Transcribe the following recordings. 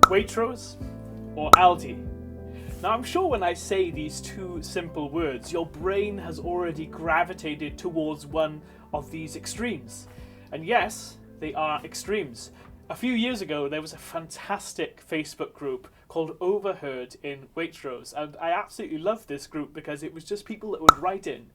Waitrose or Aldi? Now I'm sure when I say these two simple words, your brain has already gravitated towards one of these extremes. And yes, they are extremes. A few years ago there was a fantastic Facebook group called Overheard in Waitrose, and I absolutely loved this group because it was just people that would write in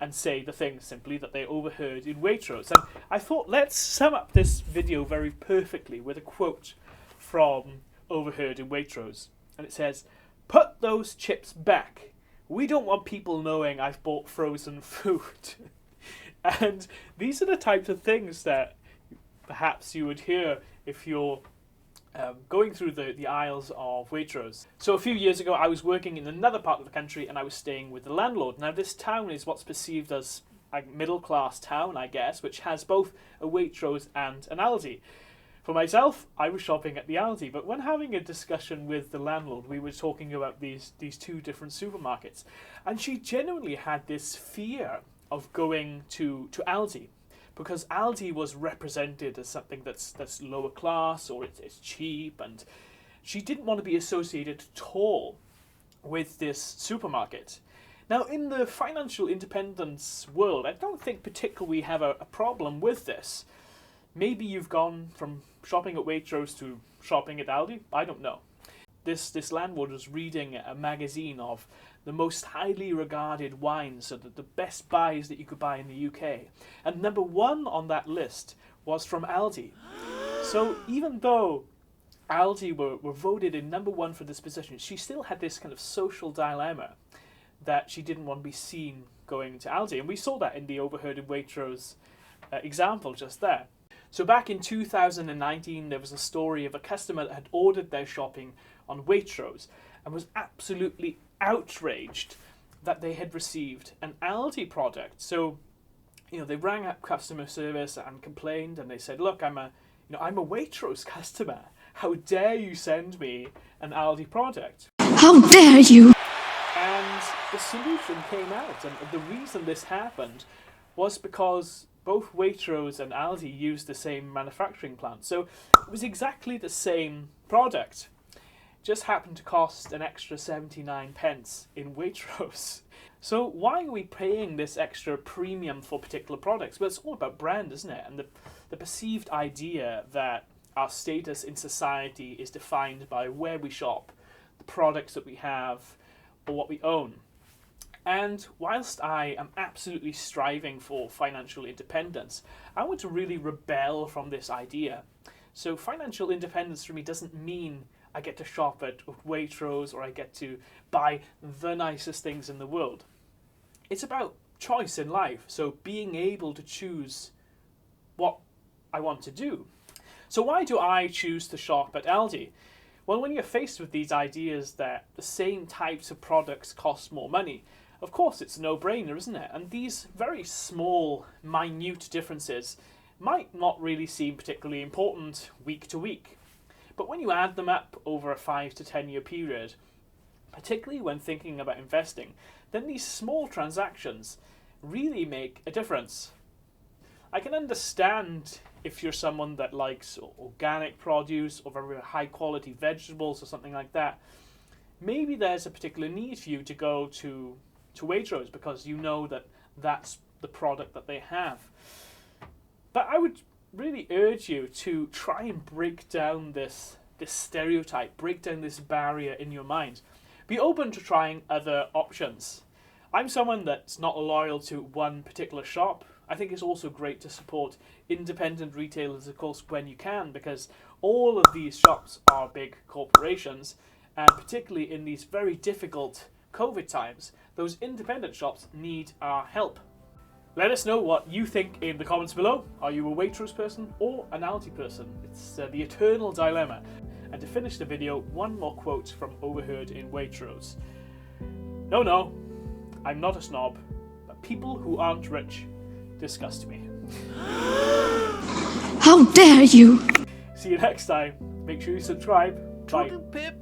and say the things simply that they overheard in Waitrose. And I thought, let's sum up this video very perfectly with a quote from Overheard in Waitrose. And it says, "Put those chips back. We don't want people knowing I've bought frozen food." And these are the types of things that perhaps you would hear if you're going through the aisles of Waitrose. So a few years ago I was working in another part of the country and I was staying with the landlord. Now this town is what's perceived as a middle class town, I guess, which has both a Waitrose and an Aldi. For myself, I was shopping at the Aldi, but when having a discussion with the landlord, we were talking about these two different supermarkets, and she genuinely had this fear of going to Aldi, because Aldi was represented as something that's lower class, or it's cheap, and she didn't want to be associated at all with this supermarket. Now, in the financial independence world, I don't think particularly we have a problem with this. Maybe you've gone from shopping at Waitrose to shopping at Aldi, I don't know. This landlord was reading a magazine of the most highly regarded wines, so the best buys that you could buy in the UK. And number one on that list was from Aldi. So even though Aldi were voted in number one for this position, she still had this kind of social dilemma that she didn't want to be seen going to Aldi. And we saw that in the Overheard in Waitrose example just there. So back in 2019, there was a story of a customer that had ordered their shopping on Waitrose and was absolutely outraged that they had received an Aldi product. So, they rang up customer service and complained, and they said, "Look, I'm a Waitrose customer. How dare you send me an Aldi product? How dare you?" And the solution came out, and the reason this happened was because both Waitrose and Aldi used the same manufacturing plant. So it was exactly the same product. Just happened to cost an extra 79 pence in Waitrose. So why are we paying this extra premium for particular products? Well, it's all about brand, isn't it? And the perceived idea that our status in society is defined by where we shop, the products that we have, or what we own. And whilst I am absolutely striving for financial independence, I want to really rebel from this idea. So financial independence for me doesn't mean I get to shop at Waitrose or I get to buy the nicest things in the world. It's about choice in life, so being able to choose what I want to do. So why do I choose to shop at Aldi? Well, when you're faced with these ideas that the same types of products cost more money, of course it's a no-brainer, isn't it? And these very small, minute differences might not really seem particularly important week to week. But when you add them up over a 5 to 10 year period, particularly when thinking about investing, then these small transactions really make a difference. I can understand if you're someone that likes organic produce or very high quality vegetables or something like that. Maybe there's a particular need for you to go to Waitrose because you know that that's the product that they have. But I would really urge you to try and break down this stereotype, break down this barrier in your mind. Be open to trying other options. I'm someone that's not loyal to one particular shop. I think it's also great to support independent retailers, of course, when you can, because all of these shops are big corporations, and particularly in these very difficult COVID times, those independent shops need our help. Let us know what you think in the comments below. Are you a Waitrose person or an Aldi person? It's the eternal dilemma. And to finish the video, one more quote from Overheard in Waitrose. No, I'm not a snob, but people who aren't rich disgust me. How dare you! See you next time. Make sure you subscribe. Bye. Pip.